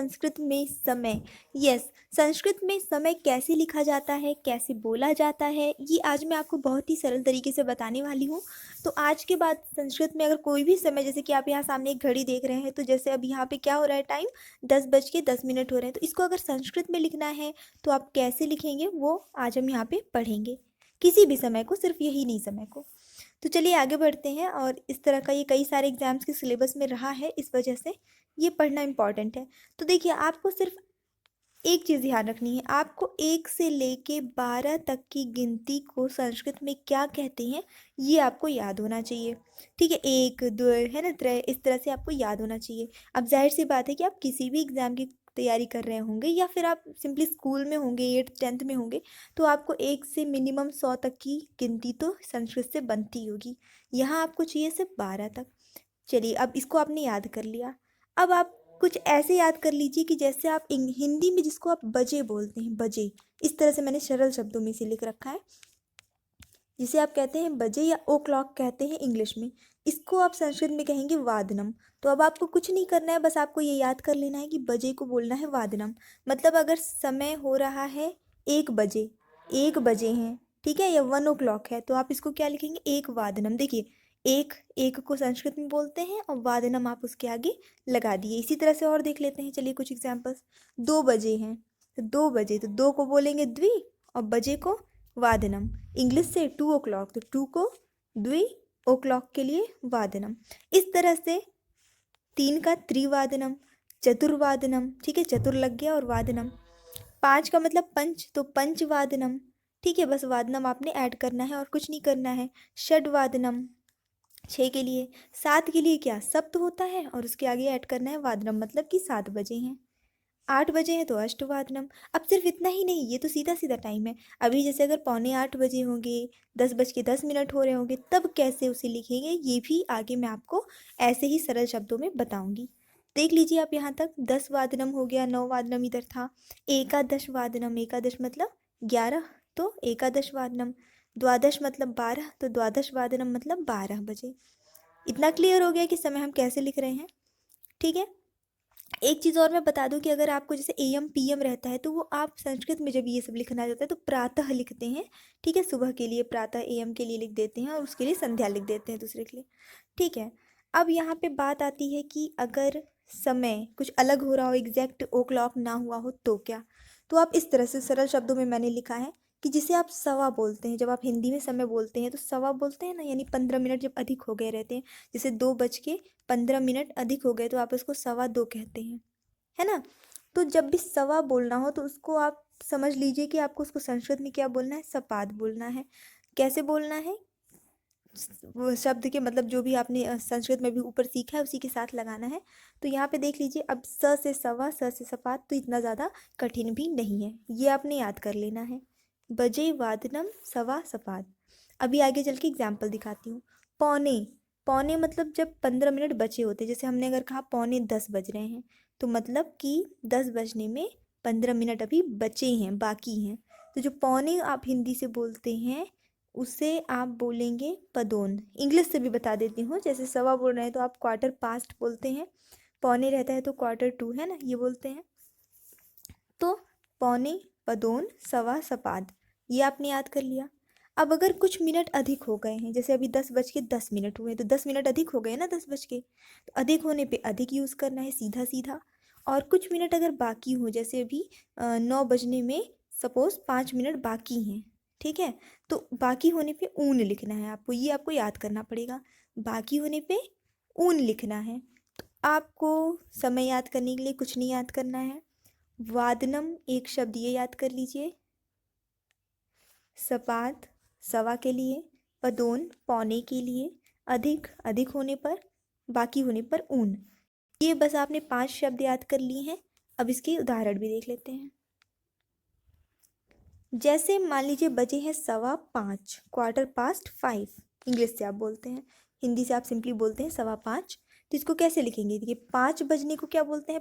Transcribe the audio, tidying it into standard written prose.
संस्कृत में समय। यस, संस्कृत में समय कैसे लिखा जाता है, कैसे बोला जाता है, ये आज मैं आपको बहुत ही सरल तरीके से बताने वाली हूँ। तो आज के बाद संस्कृत में अगर कोई भी समय, जैसे कि आप यहाँ सामने एक घड़ी देख रहे हैं, तो जैसे अब यहाँ पे क्या हो रहा है, टाइम 10:10 हो रहे हैं, तो इसको अगर संस्कृत में लिखना है तो आप कैसे लिखेंगे वो आज हम यहाँ पे पढ़ेंगे। किसी भी समय को, सिर्फ यही नहीं समय को। तो चलिए आगे बढ़ते हैं। और इस तरह का ये कई सारे एग्जाम्स के सिलेबस में रहा है, इस वजह से ये पढ़ना इम्पॉर्टेंट है। तो देखिए, आपको सिर्फ एक चीज़ ध्यान रखनी है, आपको 1 से लेके 12 तक की गिनती को संस्कृत में क्या कहते हैं ये आपको याद होना चाहिए। ठीक है, 1 2 है ना, 3, इस तरह से आपको याद होना चाहिए। अब जाहिर सी बात है कि आप किसी भी एग्ज़ाम की तैयारी कर रहे होंगे या फिर आप सिंपली स्कूल में होंगे, 8th 10th में होंगे, तो आपको 1 से मिनिमम 100 तक की गिनती तो संस्कृत से बनती होगी। यहाँ आपको चाहिए सिर्फ 12 तक। चलिए, अब इसको आपने याद कर लिया। अब आप कुछ ऐसे याद कर लीजिए कि जैसे आप हिंदी में जिसको आप बजे बोलते हैं, बजे, इस तरह से मैंने सरल शब्दों में से लिख रखा है। जिसे आप कहते हैं बजे या ओ क्लॉक कहते हैं इंग्लिश में, इसको आप संस्कृत में कहेंगे वादनम। तो अब आपको कुछ नहीं करना है, बस आपको ये याद कर लेना है कि बजे को बोलना है वादनम। मतलब अगर समय हो रहा है 1 बजे, 1 बजे हैं, ठीक है, या 1 o'clock है, तो आप इसको क्या लिखेंगे, एक वादनम। देखिए, एक एक को संस्कृत में बोलते हैं और वादनम आप उसके आगे लगा दिए। इसी तरह से और देख लेते हैं, चलिए कुछ एग्जाम्पल्स। 2 बजे हैं, तो 2 बजे, तो 2 को बोलेंगे द्वि और बजे को वादनम। इंग्लिश से 2 o'clock, तो 2 को द्वि, ओ क्लॉक के लिए वादनम। इस तरह से 3 का त्रिवादनम, चतुर्वादनम, ठीक है, चतुर लग गया और वादनम। 5 का मतलब पंच, तो पंचवादनम, ठीक है, बस वादनम आपने ऐड करना है और कुछ नहीं करना है। षडवादनम 6 के लिए। 7 के लिए क्या, सप्त होता है और उसके आगे ऐड करना है वादनम, मतलब कि 7 बजे हैं। 8 बजे हैं तो अष्टवादनम। अब सिर्फ इतना ही नहीं, ये तो सीधा सीधा टाइम है। अभी जैसे अगर 7:45 बजे होंगे, 10:10 हो रहे होंगे, तब कैसे उसे लिखेंगे ये भी आगे मैं आपको ऐसे ही सरल शब्दों में बताऊंगी। देख लीजिए आप यहाँ तक, 10 वादनम हो गया, 9 वादनम इधर था। एकादश वादनम, एकादश मतलब 11, तो एकादश वादनम। द्वादश मतलब 12, तो द्वादश वादनम मतलब 12 बजे। इतना क्लियर हो गया कि समय हम कैसे लिख रहे हैं। ठीक है, एक चीज़ और मैं बता दूं कि अगर आपको जैसे एम पीएम रहता है, तो वो आप संस्कृत में जब ये सब लिखना होता है तो प्रातः लिखते हैं। ठीक है, सुबह के लिए प्रातः एम के लिए लिख देते हैं और उसके लिए संध्या लिख देते हैं दूसरे के लिए। ठीक है, अब यहाँ पे बात आती है कि अगर समय कुछ अलग हो रहा हो, एग्जैक्ट ओ क्लॉक ना हुआ हो, तो क्या। तो आप इस तरह से सरल शब्दों में मैंने लिखा है कि जिसे आप सवा बोलते हैं, जब आप हिंदी में समय बोलते हैं तो सवा बोलते हैं ना, यानी 15 मिनट जब अधिक हो गए रहते हैं, जैसे 2:15 अधिक हो गए तो आप उसको सवा दो कहते हैं, है ना। तो जब भी सवा बोलना हो तो उसको आप समझ लीजिए कि आपको उसको संस्कृत में क्या बोलना है, सपाद बोलना है। कैसे बोलना है, वो शब्द के मतलब जो भी आपने संस्कृत में भी ऊपर सीखा है उसी के साथ लगाना है। तो यहाँ पे देख लीजिए, अब स से सवा, स से सपाद, तो इतना ज़्यादा कठिन भी नहीं है, ये आपने याद कर लेना है। बजे वादनम सवा सपाद। अभी आगे चल के एग्जाम्पल दिखाती हूँ। पौने, पौने मतलब जब 15 मिनट बचे होते, जैसे हमने अगर कहा 9:45 बज रहे हैं, तो मतलब कि 10 बजने में 15 मिनट अभी बचे हैं, बाकी हैं। तो जो पौने आप हिंदी से बोलते हैं उसे आप बोलेंगे पदोन। इंग्लिश से भी बता देती हूँ, जैसे सवा बोल रहे हैं तो आप क्वार्टर पास्ट बोलते हैं, पौने रहता है तो क्वार्टर टू, है ना, ये बोलते हैं। तो पौने, पदोन, सवा, सपाद, ये आपने याद कर लिया। अब अगर कुछ मिनट अधिक हो गए हैं, जैसे अभी 10:10 हुए, तो 10 मिनट अधिक हो गए ना 10 बज के, तो अधिक होने पे अधिक यूज़ करना है, सीधा सीधा। और कुछ मिनट अगर बाकी हो, जैसे अभी 9 बजने में सपोज़ 5 मिनट बाकी हैं, ठीक है, तो बाकी होने पे ऊन लिखना है आपको, ये आपको याद करना पड़ेगा। बाकी होने पे ऊन लिखना है। तो आपको समय याद करने के लिए कुछ नहीं याद करना है। वादनम एक शब्द ये याद कर लीजिए, सपाद सवा के लिए, पदोन पौने के लिए, अधिक अधिक होने पर, बाकी होने पर ऊन। ये बस आपने 5 शब्द याद कर लिए हैं। अब इसके उदाहरण भी देख लेते हैं। जैसे मान लीजिए बजे हैं 5:15, क्वार्टर पास्ट 5, इंग्लिश से आप बोलते हैं, हिंदी से आप सिंपली बोलते हैं 5:15। तो इसको कैसे लिखेंगे, देखिए 5 बजने को क्या बोलते हैं,